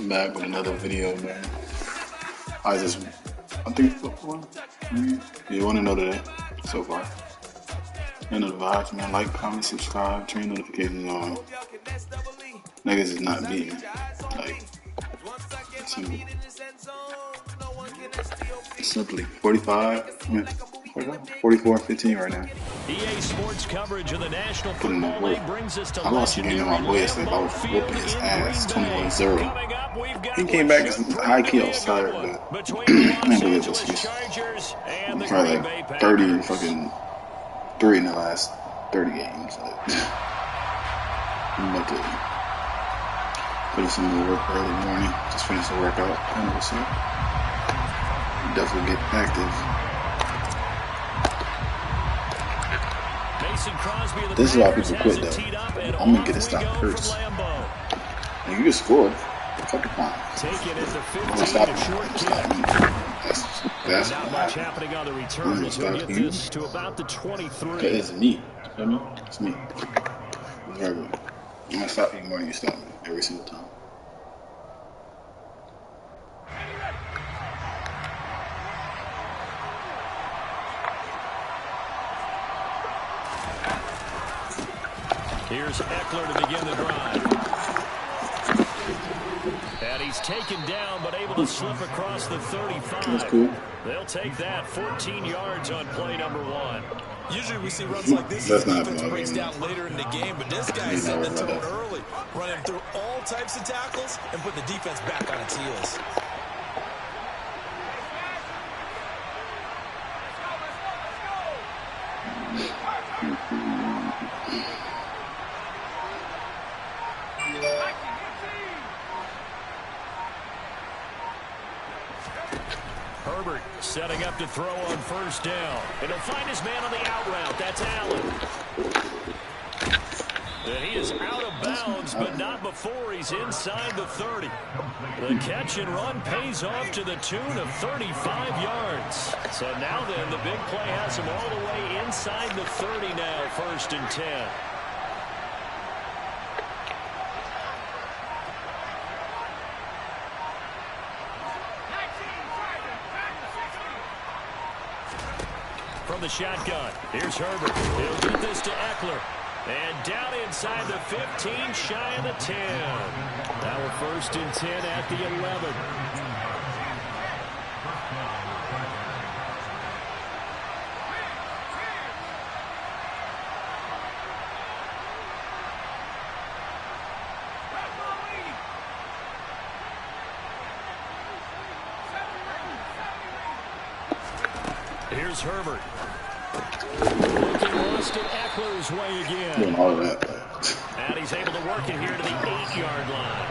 Back with another video, man. I think one. You want to know today so far. You know the vibes, man. Like, comment, subscribe, turn notifications on. Niggas is not beating. Like, simple. Simply 44-15 right now. EA Sports coverage of the National Football League brings us to I lost a game in my boy yesterday. I was whooping his ass 21-0. He came back high key outside, but I ain't believe this excuse. I'm probably like 30 and fucking 3 in the last 30 games. I'm about to put in some more work early morning. Just finish the workout. And we'll see. Definitely get active. This is why people quit though. I'm gonna get a stop first. And you can score. Fucking fine. I'm gonna stop him. That's not much happening on the return. We'll get this to about the 23. It's me. You feel me? It's me. It's very good. I'm gonna stop you more than you stop me every single time. Here's Eckler to begin the drive. And he's taken down, but able to slip across the 35. That's cool. They'll take that 14 yards on play number 1. Usually we see runs like this as the defense breaks down later in the game, but this guy is setting the tone early, running through all types of tackles and putting the defense back on its heels. Herbert setting up to throw on first down. And he'll find his man on the out route. That's Allen. And he is out of bounds, but not before he's inside the 30. The catch and run pays off to the tune of 35 yards. So now then, the big play has him all the way inside the 30 now, 1st and 10. From the shotgun, here's Herbert. He'll get this to Eckler. And down inside the 15, shy of the 10. Now we're 1st and 10 at the 11. Here's Herbert. Looking lost at Eckler's way again. Doing all of that. And he's able to work it here to the 8-yard line.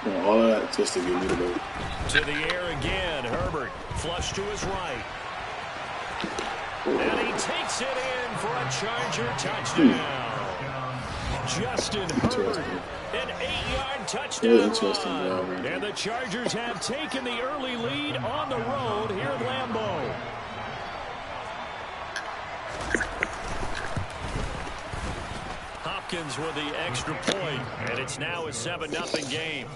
Doing all of that just to get rid of it. To the air again. Herbert flush to his right. And he takes it in for a Charger touchdown. Justin Herbert, an 8-yard touchdown run. And the Chargers have taken the early lead on the road here at Lambeau. Hopkins with the extra point, and it's now a 7-0 game.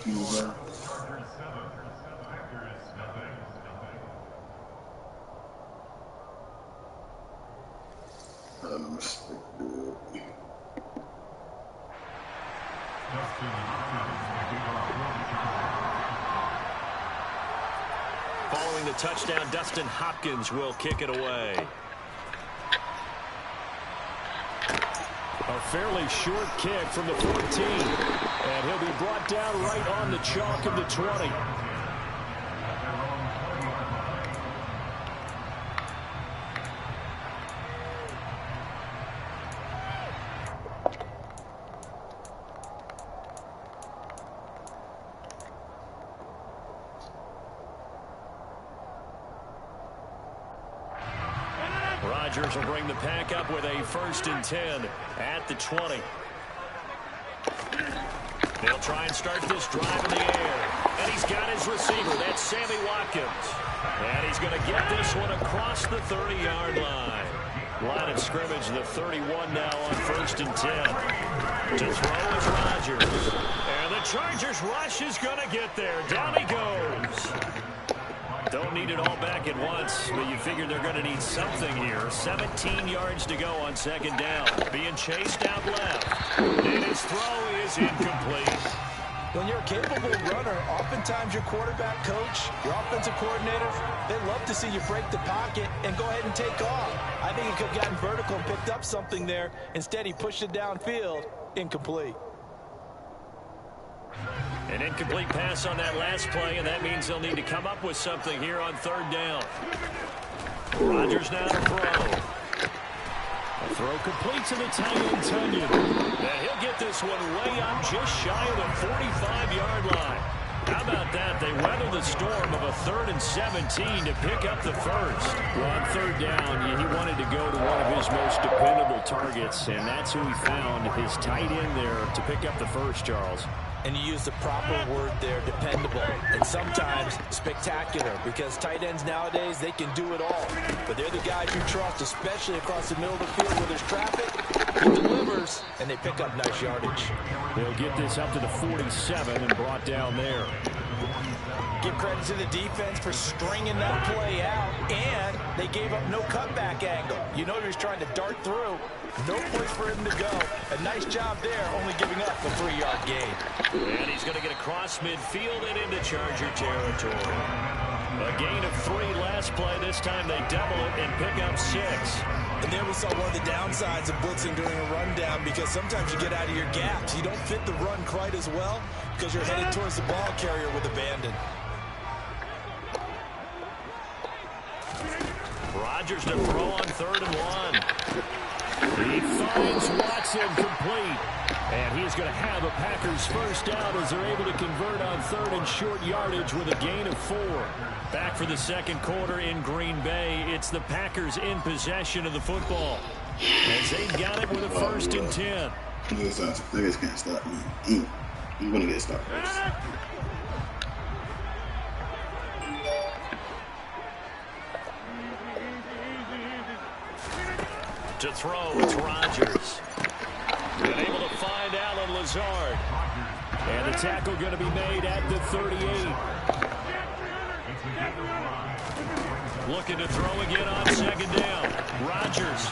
Following the touchdown, Dustin Hopkins will kick it away. A fairly short kick from the 14. And he'll be brought down right on the chalk of the 20. Rodgers will bring the pack up with a 1st and 10 at the 20. They'll try and start this drive in the air. And he's got his receiver. That's Sammy Watkins. And he's going to get this one across the 30-yard line. Line of scrimmage, the 31 now on 1st and 10. To throw is Rodgers. And the Chargers rush is going to get there. Down he goes. Don't need it all back at once, but you figure they're going to need something here. 17 yards to go on 2nd down. Being chased out left. And his throw is incomplete. When you're a capable runner, oftentimes your quarterback coach, your offensive coordinator, they love to see you break the pocket and go ahead and take off. I think he could have gotten vertical and picked up something there. Instead, he pushed it downfield. Incomplete. An incomplete pass on that last play, and that means they'll need to come up with something here on 3rd down. Rodgers now to throw. A throw complete to the tight end, Tunyon. And he'll get this one way up just shy of the 45-yard line. How about that? They weather the storm of a 3rd and 17 to pick up the first. Well, on 3rd down, he wanted to go to one of his most dependable targets, and that's who he found, his tight end there, to pick up the first, Charles. And you use the proper word there, dependable, and sometimes spectacular, because tight ends nowadays, they can do it all. But they're the guys you trust, especially across the middle of the field where there's traffic. He delivers, and they pick up nice yardage. They'll get this up to the 47 and brought down there. Give credit to the defense for stringing that play out, and they gave up no cutback angle. You know he was trying to dart through. No place for him to go. A nice job there, only giving up a 3-yard gain. And he's going to get across midfield and into Charger territory. A gain of 3 last play. This time they double it and pick up 6. And there we saw one of the downsides of blitzing during a rundown, because sometimes you get out of your gaps. You don't fit the run quite as well because you're headed towards the ball carrier with abandon. Rodgers to throw on 3rd and 1. He finds Watson complete. And he's going to have a Packers first down as they're able to convert on 3rd and short yardage with a gain of 4. Back for the 2nd quarter in Green Bay. It's the Packers in possession of the football, as they've got it with a 1st and 10. Niggas can't stop me. I'm going to get stopped first. To throw, it's Rodgers. And able to find Alan Lazard. And the tackle going to be made at the 38. Looking to throw again on 2nd down. Rodgers.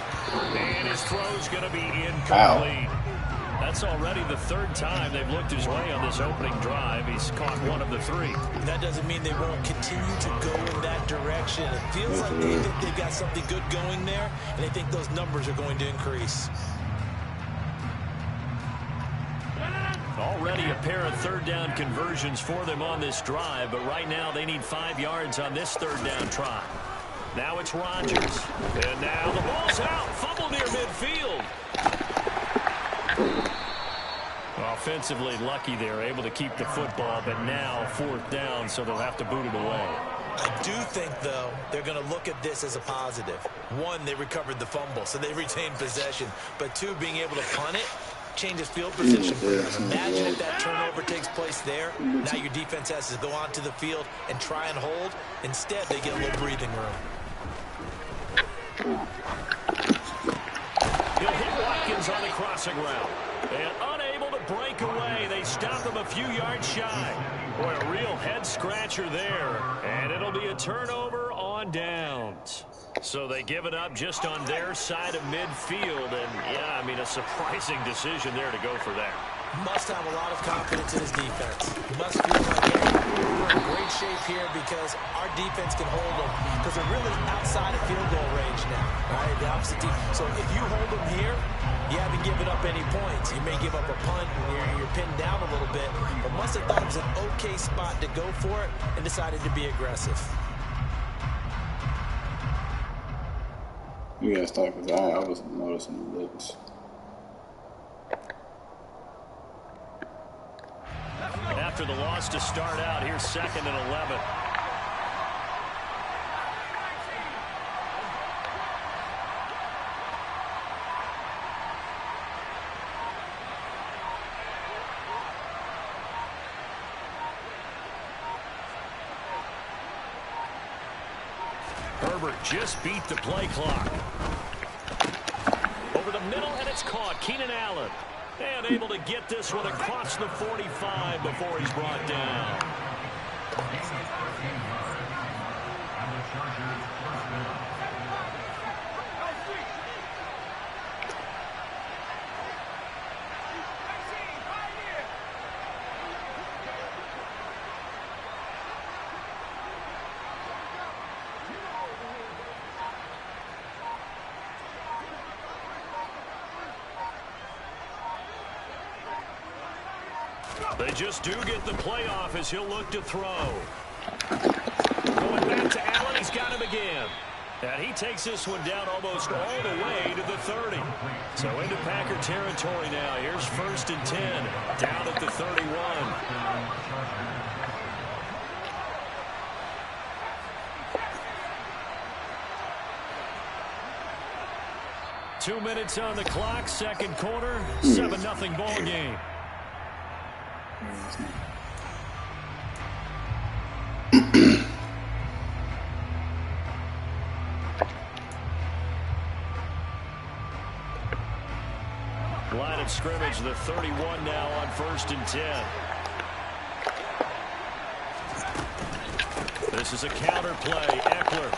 And his throw's going to be incomplete. That's already the 3rd time they've looked his way on this opening drive. He's caught 1 of the 3. That doesn't mean they won't continue to go in that direction. It feels like they think they've got something good going there, and they think those numbers are going to increase. Already a pair of 3rd down conversions for them on this drive, but right now they need 5 yards on this 3rd down try. Now it's Rodgers. And now the ball's out. Fumble near midfield. Offensively lucky there, able to keep the football, but now 4th down, so they'll have to boot it away. I do think, though, they're going to look at this as a positive. 1, they recovered the fumble, so they retained possession. But 2, being able to punt it changes field position for them. Imagine if that turnover takes place there. Now your defense has to go onto the field and try and hold. Instead, they get a little breathing room. He'll hit Watkins on the crossing route. And unable to break away. They stop him a few yards shy. Boy, a real head-scratcher there. And it'll be a turnover on downs. So they give it up just on their side of midfield. And, yeah, I mean, a surprising decision there to go for that. Must have a lot of confidence in his defense. Must feel like, hey, we're in great shape here because our defense can hold them. Because they're really outside of field goal range now. Right? The opposite team. So if you hold them here, you haven't given up any points. You may give up a punt and you're pinned down a little bit. But must have thought it was an okay spot to go for it and decided to be aggressive. You gotta start because I was noticing the looks. After the loss to start out, here's 2nd and 11. Herbert just beat the play clock. Over the middle, and it's caught. Keenan Allen. And able to get this one across the 45 before he's brought down. They just do get the play off as he'll look to throw. Going back to Allen, he's got him again. And he takes this one down almost all the way to the 30. So into Packer territory now. Here's 1st and 10, down at the 31. 2 minutes on the clock, second quarter, 7-0 ball game. Line of scrimmage, the 31 now on 1st and 10. This is a counter play. Eckler.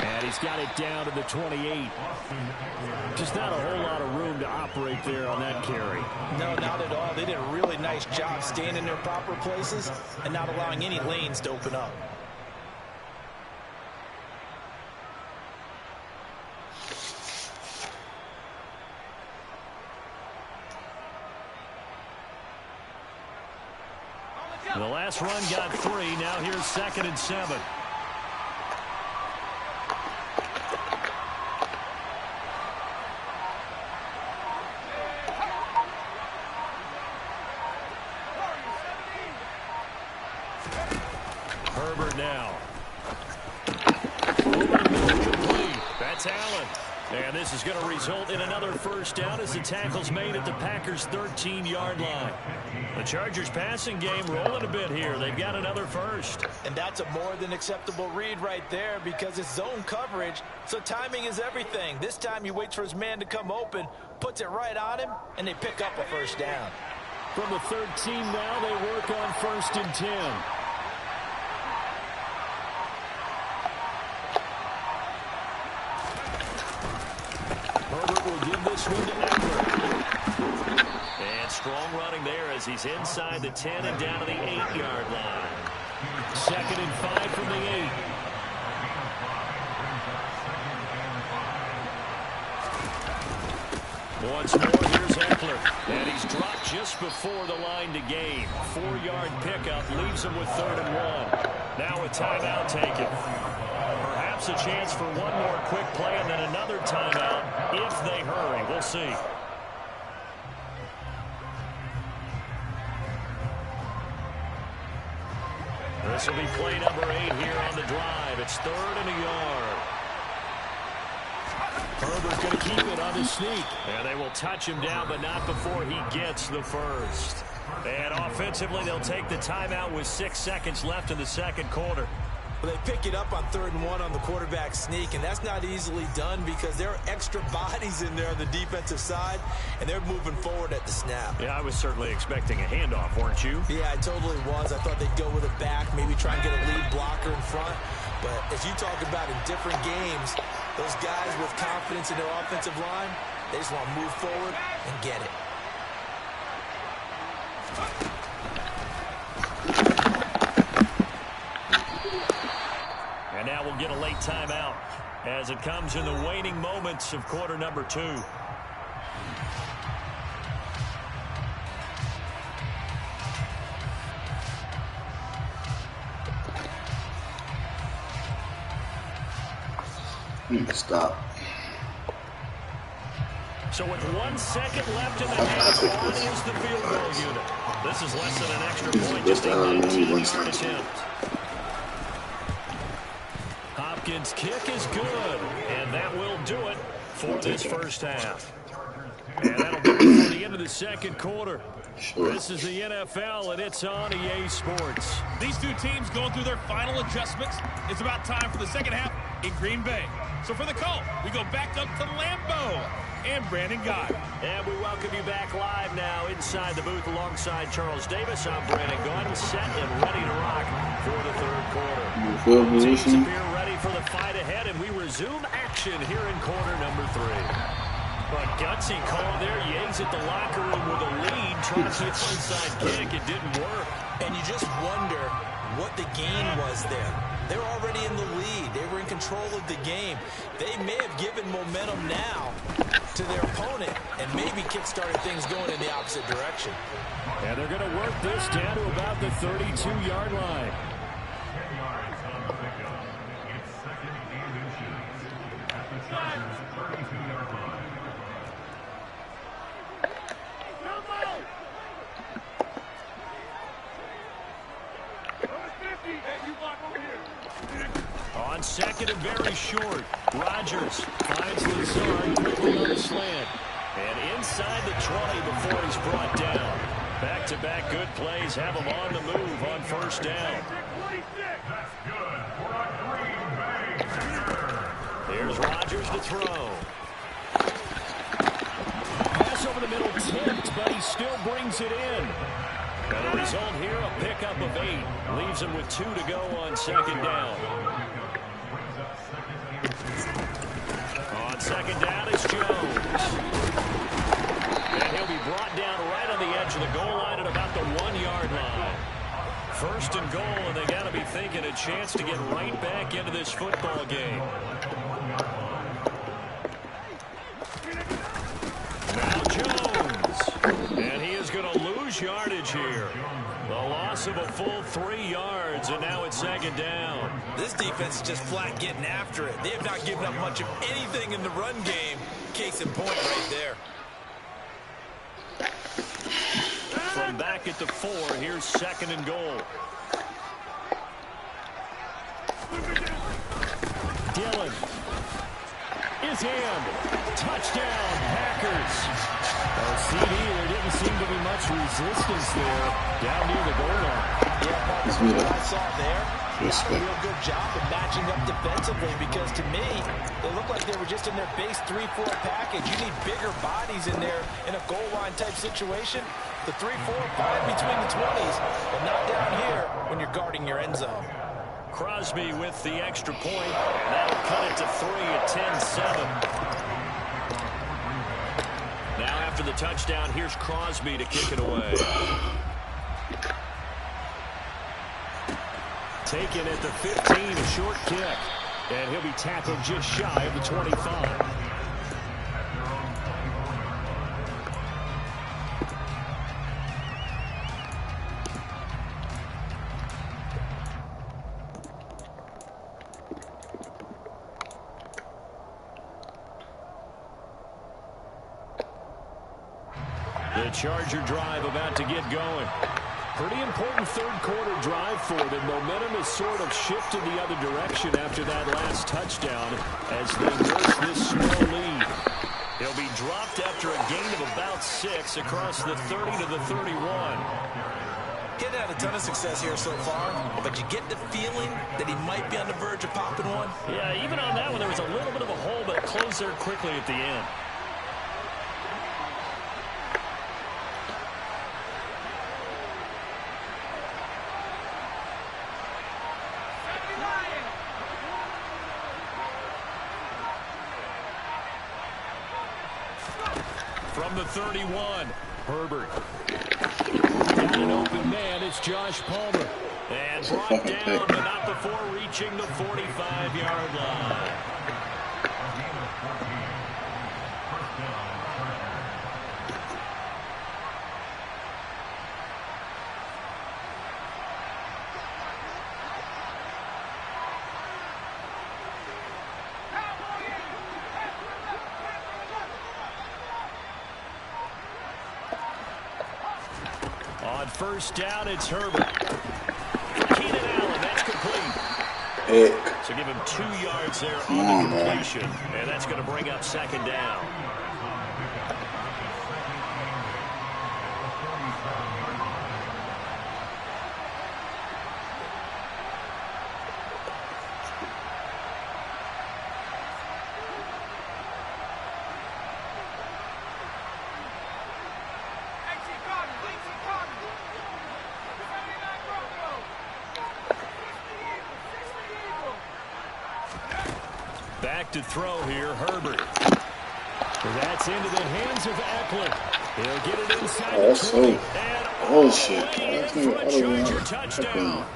And he's got it down to the 28. Just not a whole lot of room to operate there on that carry. No, not at all. They did a really nice job staying in their proper places and not allowing any lanes to open up. The last run got 3. Now here's 2nd and 7. Herbert now. That's Allen. And this is going to result in another first down as the tackle's made at the Packers' 13-yard line. The Chargers passing game rolling a bit here. They've got another first. And that's a more than acceptable read right there because it's zone coverage, so timing is everything. This time he waits for his man to come open, puts it right on him, and they pick up a first down. From the 13 now, they work on 1st and 10. Will give this one to Eckler. And strong running there as he's inside the 10 and down to the 8-yard line. 2nd and 5 from the 8. Once more, here's Eckler. And he's dropped just before the line to gain. 4-yard pickup leaves him with 3rd and 1. Now a timeout taken. Perhaps a chance for one more quick play and then another timeout if they hurry. We'll see. This will be play number 8 here on the drive. It's 3rd and a yard. Herbert's going to keep it on the sneak. And they will touch him down, but not before he gets the first. And offensively, they'll take the timeout with 6 seconds left in the second quarter. Well, they pick it up on 3rd and 1 on the quarterback sneak, and that's not easily done because there are extra bodies in there on the defensive side, and they're moving forward at the snap. Yeah, I was certainly expecting a handoff, weren't you? Yeah, I totally was. I thought they'd go with it back, maybe try and get a lead blocker in front. But as you talk about in different games, those guys with confidence in their offensive line, they just want to move forward and get it. And now we'll get a late timeout as it comes in the waning moments of quarter number 2. Stop. So with 1 second left in the half, on is the field goal unit. This is less than an extra point, just a 19-yard attempt. Hopkins' kick is good, and that will do it for this first half. And that'll do it for the end of the second quarter. Sure. This is the NFL, and it's on EA Sports. These two teams going through their final adjustments. It's about time for the second half in Green Bay. So for the call, we go back up to Lambeau and Brandon Gott. And we welcome you back live now inside the booth alongside Charles Davis. I'm Brandon Gott, set and ready to rock for the third quarter. Field position. Teams appear ready for the fight ahead, and we resume action here in quarter number 3. But gutsy call there. Yates at the locker room with a lead, trying to hit onside kick. It didn't work. And you just wonder what the gain was there. They're already in the lead. They were in control of the game. They may have given momentum now to their opponent and maybe kick-started things going in the opposite direction. And they're going to work this down to about the 32-yard line. On second and very short, Rodgers finds Lazard quickly on the slant. And inside the 20 before he's brought down. Back-to-back good plays have him on the move on first down. Here's Rodgers to throw. Pass over the middle, tipped, but he still brings it in. And the result here, a pickup of 8. Leaves him with 2 to go on second down. On second down, it's Jones. And he'll be brought down right on the edge of the goal line at about the 1-yard line. First and goal, and they got to be thinking a chance to get right back into this football game. Now Jones. And he is going to lose yardage here. The loss of a full 3 yards, and now it's second down. This defense is just flat getting after it. They have not given up much of anything in the run game. Case in point right there. From back at the 4, here's second and goal. Dillon is in. Touchdown, Packers. CD, there didn't seem to be much resistance there down near the goal line. Yeah, what I saw there, they did a real good job of matching up defensively because to me, they looked like they were just in their base 3-4 package. You need bigger bodies in there in a goal line type situation. The 3-4, 5 between the 20s, but not down here when you're guarding your end zone. Crosby with the extra point. That'll cut it to 3 at 10-7. Now after the touchdown, here's Crosby to kick it away. Taken at the 15, a short kick. And he'll be tackled just shy of the 25. The Charger drive about to get going. Pretty important third quarter drive for them. Momentum has sort of shifted the other direction after that last touchdown as they nurse this small lead. He'll be dropped after a gain of about 6 across the 30 to the 31. Getting had a ton of success here so far, but you get the feeling that he might be on the verge of popping one. Yeah, even on that one, there was a little bit of a hole, but it closed there quickly at the end. From the 31, Herbert. Got an open man, it's Josh Palmer. And brought down, but not before reaching the 45-yard line. On first down, it's Herbert. Keenan Allen, that's complete. So give him 2 yards there on the completion. And that's going to bring up second down. expected throw here, Herbert. That's into the hands of Eckler. He'll get it inside the 20. And oh shit. in for a Charger touchdown.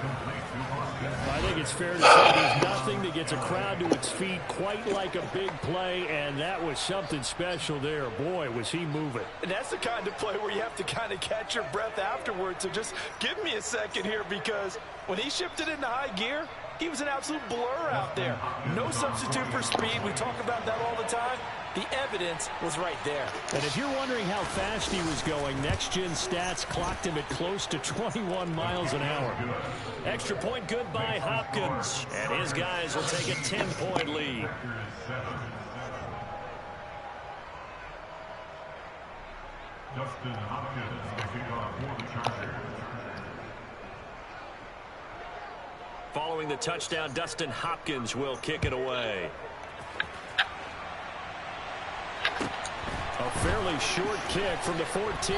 I think it's fair to say there's nothing that gets a crowd to its feet quite like a big play, and that was something special there. Boy, was he moving. And that's the kind of play where you have to kind of catch your breath afterwards. So just give me a second here, because when he shifted into high gear, he was an absolute blur out there. No substitute for speed. We talk about that all the time. The evidence was right there. And if you're wondering how fast he was going, next-gen stats clocked him at close to 21 miles an hour. Extra point good by Hopkins. And his guys will take a 10-point lead. Justin Hopkins will kick off for the Chargers. Following the touchdown, Dustin Hopkins will kick it away. A fairly short kick from the 14.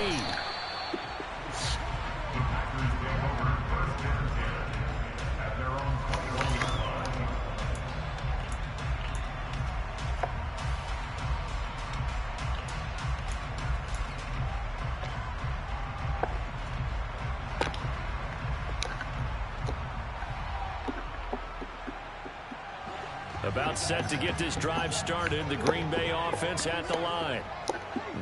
About set to get this drive started. The Green Bay offense at the line.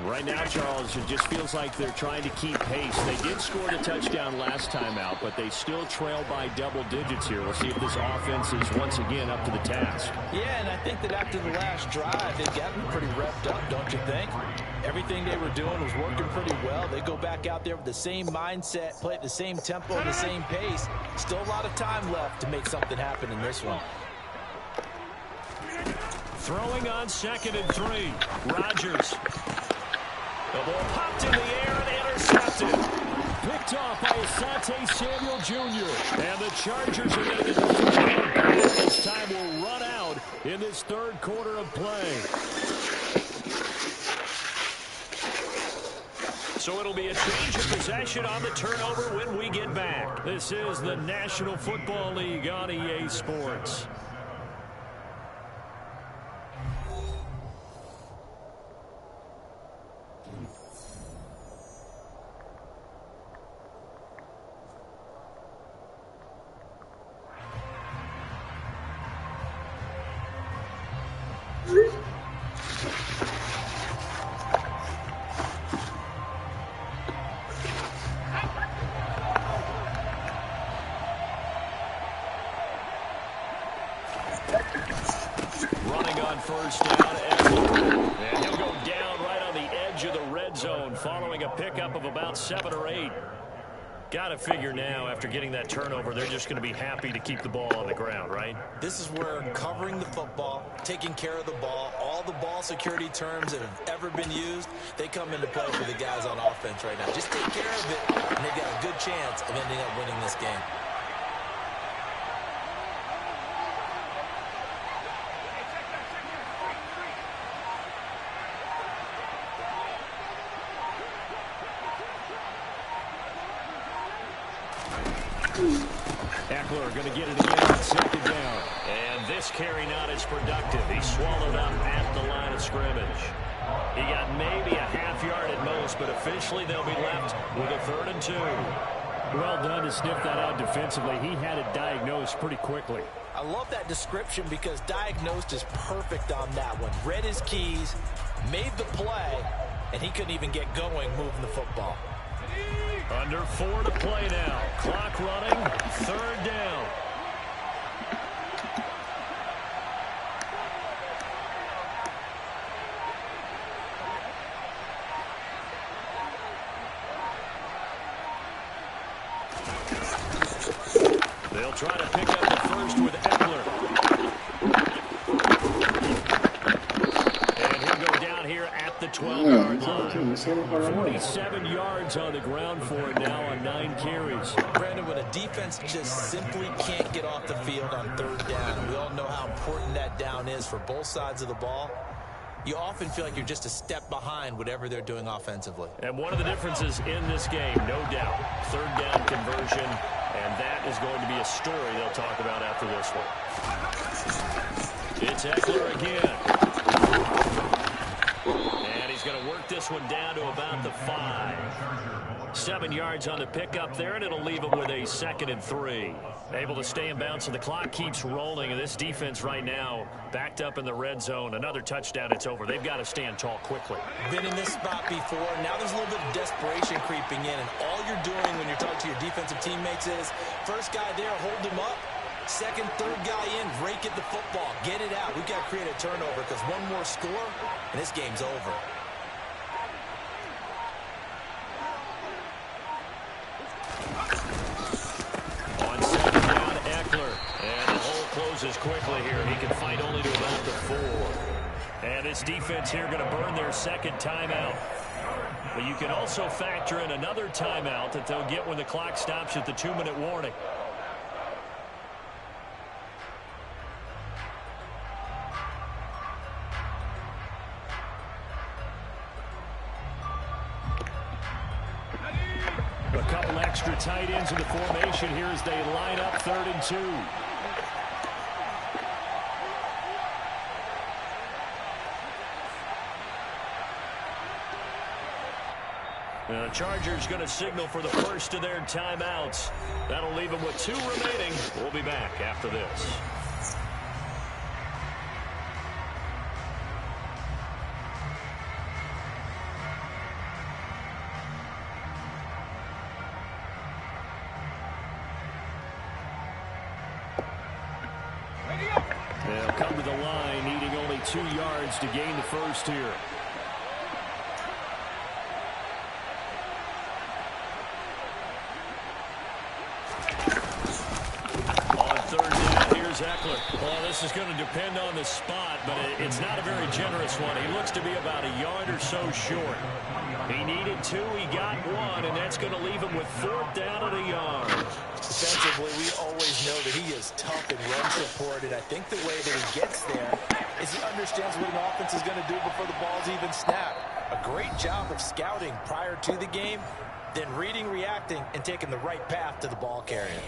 Right now, Charles, it just feels like they're trying to keep pace. They did score the touchdown last time out, but they still trail by double digits here. We'll see if this offense is once again up to the task. Yeah, and I think that after the last drive, they've gotten pretty revved up, don't you think? Everything they were doing was working pretty well. They go back out there with the same mindset, play at the same tempo, the same pace. Still a lot of time left to make something happen in this one. Throwing on 2nd and 3. Rodgers. The ball popped in the air and intercepted. Picked off by Asante Samuel Jr. And the Chargers are going to get the football back. This time will run out in this third quarter of play. So it'll be a change of possession on the turnover when we get back. This is the National Football League on EA Sports. Running on first down, Eckler. And he'll go down right on the edge of the red zone following a pickup of about 7 or 8. Got to figure now, after getting that turnover, they're just going to be happy to keep the ball on the ground, right? This is where covering the football, taking care of the ball, all the ball security terms that have ever been used, they come into play for the guys on offense right now. Just take care of it, and they've got a good chance of ending up winning this game. Eckler going to get it again on 2nd down. And this carry not as productive. He swallowed up at the line of scrimmage. He got maybe a half yard at most, but officially they'll be left with a 3rd and 2. Well done to sniff that out defensively. He had it diagnosed pretty quickly. I love that description because diagnosed is perfect on that one. Read his keys, made the play, and he couldn't even get going moving the football. Under 4 to play now. Clock running. 3rd down. They'll try to pick up the first with Eckler. And he'll go down here at the 12-yard line. 47 yards on the ground for it now on 9 carries. Brandon, when a defense just simply can't get off the field on 3rd down, we all know how important that down is for both sides of the ball. You often feel like you're just a step behind whatever they're doing offensively. And one of the differences in this game, no doubt, 3rd down conversion, and that is going to be a story they'll talk about after this one. It's Eckler again. And he's going to work this one down to about the 5. 7 yards on the pickup there, and it'll leave him with a 2nd and 3. Able to stay in bounds, and the clock keeps rolling. And this defense right now backed up in the red zone. Another touchdown, it's over. They've got to stand tall quickly. Been in this spot before. Now there's a little bit of desperation creeping in, and all you're doing when you're talking to your defensive teammates is first guy there, hold him up. Second, third guy in, rake at the football. Get it out. We've got to create a turnover because one more score, and this game's over. On 2nd down, Eckler. And the hole closes quickly here. He can fight only to about the 4. And this defense here going to burn their 2nd timeout. But you can also factor in another timeout that they'll get when the clock stops at the 2-minute warning. A couple extra tight ends in the formation here as they line up 3rd and 2. The Chargers going to signal for the first of their timeouts. That'll leave them with 2 remaining. We'll be back after this. They'll come to the line, needing only 2 yards to gain the first here. On 3rd down, here's Eckler. Well, this is going to depend on the spot, but it's not a very generous one. He looks to be about a yard or so short. He needed 2, he got 1, and that's going to leave him with 4th down at a yard. Defensively, we always know that he is tough in run support, and I think the way that he gets there is he understands what an offense is going to do before the ball's even snapped. A great job of scouting prior to the game, then reading, reacting, and taking the right path to the ball carrier.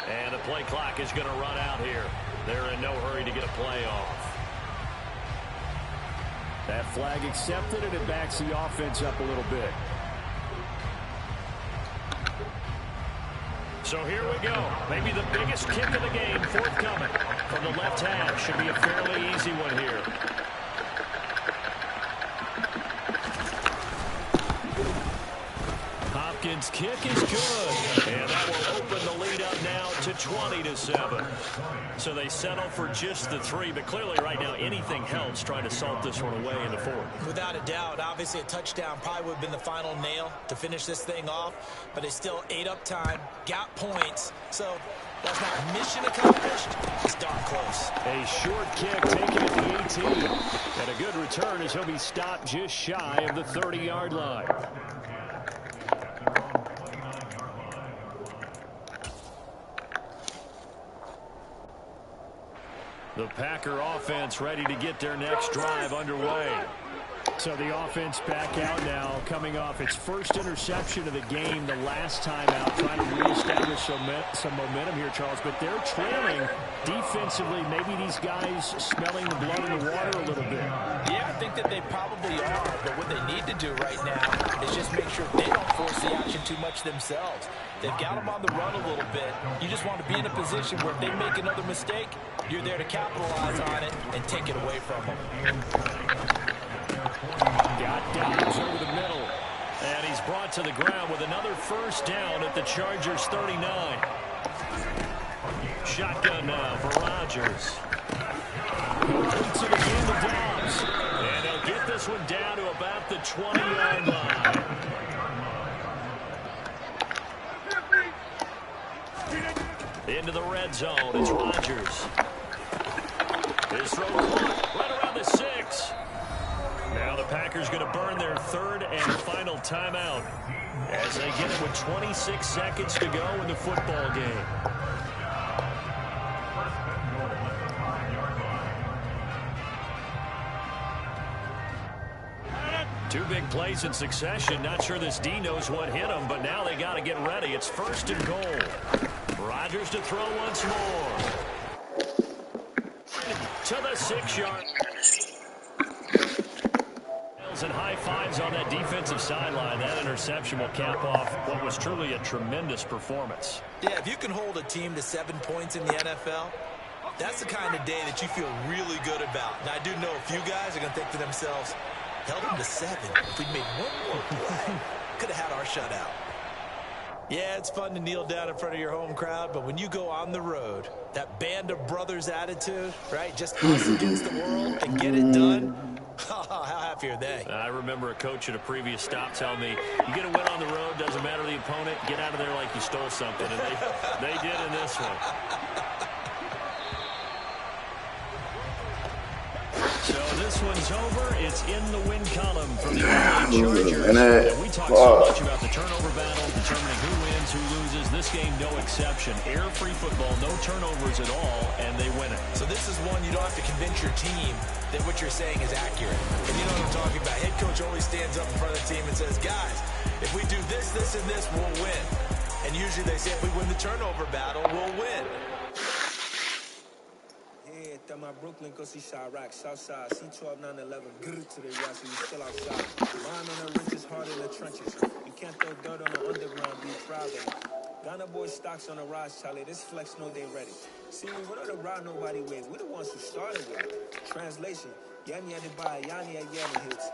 And the play clock is going to run out here. They're in no hurry to get a play off. That flag accepted, and it backs the offense up a little bit. So here we go. Maybe the biggest kick of the game forthcoming from the left half. Should be a fairly easy one here. Hopkins' kick is good. And that will open the lead up now to 20-7. So they settle for just the 3, but clearly right now anything helps trying to salt this one away in the 4th. Without a doubt, obviously a touchdown probably would have been the final nail to finish this thing off, but they still ate up time, got points, so that's not mission accomplished. It's darn close. A short kick taken at the 18, and a good return as he'll be stopped just shy of the 30-yard line. The Packer offense ready to get their next drive underway. So the offense back out now, coming off its first interception of the game the last time out, trying to reestablish some momentum here, Charles. But they're trailing defensively. Maybe these guys smelling the blood in the water a little bit. Yeah, I think that they probably are. But what they need to do right now is just make sure they don't force the action too much themselves. They've got them on the run a little bit. You just want to be in a position where if they make another mistake, you're there to capitalize on it and take it away from them. Got Downs over the middle. And he's brought to the ground with another first down at the Chargers 39. Shotgun now for Rodgers. Beats it again to Dobbs. And they'll get this one down to about the 20-yard line. Into the red zone, it's Rodgers. His throw caught right around the 6. Now the Packers going to burn their third and final timeout as they get it with 26 seconds to go in the football game. Two big plays in succession. Not sure this D knows what hit him, but now they got to get ready. It's 1st and goal. Rodgers to throw once more. To the 6-yard. And high fives on that defensive sideline. That interception will cap off what was truly a tremendous performance. Yeah, if you can hold a team to 7 points in the NFL, that's the kind of day that you feel really good about. And I do know a few guys are going to think to themselves, held them to 7. If we'd made one more play, could have had our shutout. Yeah, it's fun to kneel down in front of your home crowd, but when you go on the road, that band of brothers attitude, right, just us against the world and get it done, how happy are they? I remember a coach at a previous stop telling me, you get a win on the road, doesn't matter the opponent, get out of there like you stole something, and they did in this one. So this one's over. It's in the win column from the LA Chargers. And we talked so much about the turnover battle, determining who wins, who loses. This game, no exception. Air-free football, no turnovers at all, and they win it. So this is one you don't have to convince your team that what you're saying is accurate. And you know what I'm talking about. Head coach always stands up in front of the team and says, guys, if we do this, this, and this, we'll win. And usually they say if we win the turnover battle, we'll win. That my Brooklyn go see Chirac, Southside, C12, 911, grrr to the west, and you still outside. Lying on the ridges, hard in the trenches. You can't throw dirt on the underground, be proud of it. Ghana boys stocks on the rise, Charlie. This flex know they ready. See, we were the ride nobody with. We're the ones who started with it. Translation, Yanni had to buy, Yanni had Yanni hits.